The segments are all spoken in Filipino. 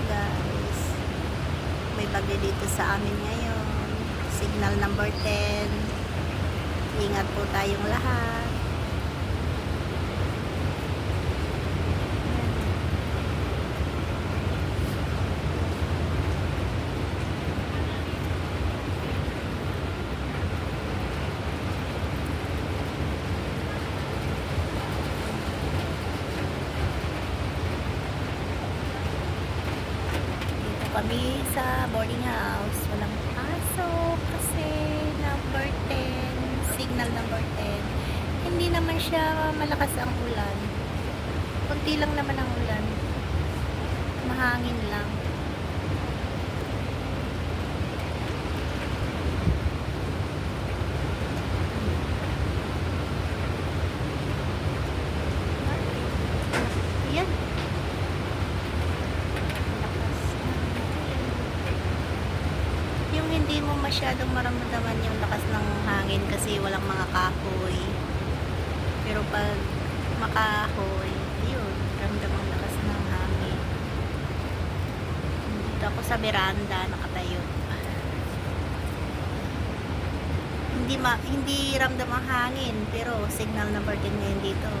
guys, may bagyo dito sa amin ngayon. Signal number 10. Ingat po tayong lahat. Kami sa boarding house, walang pasok kasi number 10, signal number 10. Hindi naman siya malakas ang ulan, konti lang naman ang ulan, mahangin lang. Yan, yung hindi mo masyadong maramdaman yung lakas ng hangin kasi walang mga kahoy, pero pag makahoy, yun, ramdam ang lakas ng hangin. Dito ako sa veranda nakatayo, hindi ramdam ang hangin, pero signal number 10 ngayon dito.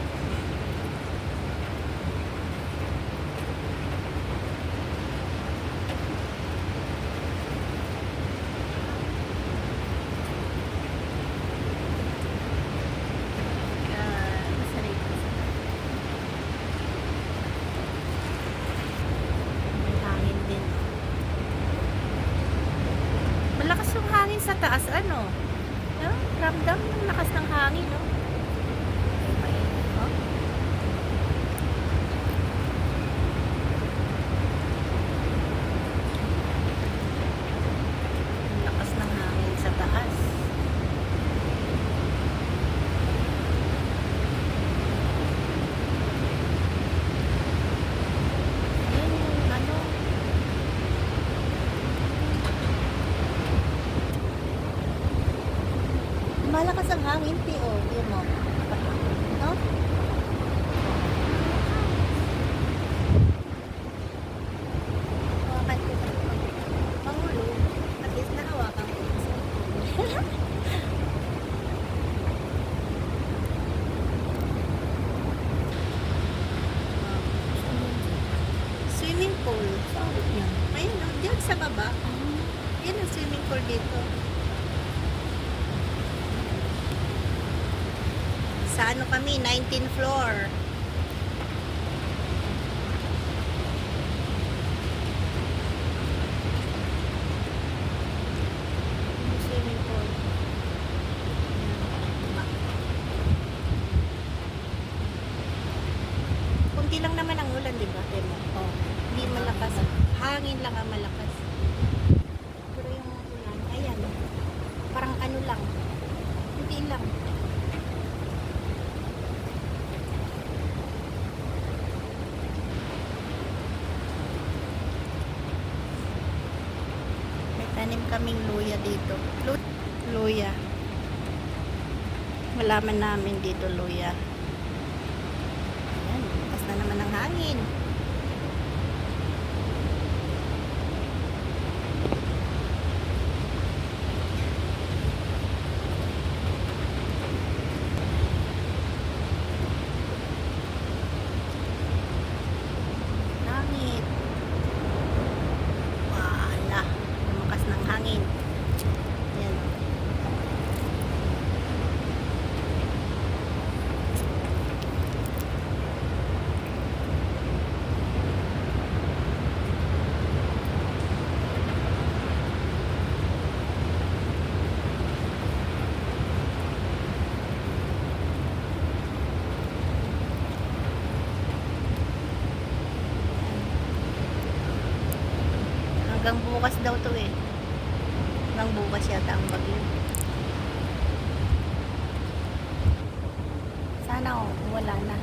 Malakas yung hangin sa taas, ano? No? Ramdam yung lakas ng hangin, no? Oh. Yung lakas ng hangin sa taas. Ayun yung ano. Malakas ang hangin, Tio. Yun mo. No? Hawakan ko na. Pangulo. At least nahawakan ko. Swimming pool. Ayun, no? Diyan sa baba. Yan ang swimming pool dito. Sa ano kami, 19th floor. Swimming pool. Kunti lang naman ang ulan, di ba? Oh, hindi malakas. Hangin lang ang malakas. Pero yung ulan, ayan. Parang ano lang. Hindi lang. Tanim kaming luya dito. Luya. Malaman namin dito luya. Ayan, lakas na naman ang hangin. Langit. Wala. Lumakas ng hangin. Ayan. Hanggang bukas daw to eh. Hanggang bukas yata ang bagyo. Sana wala na.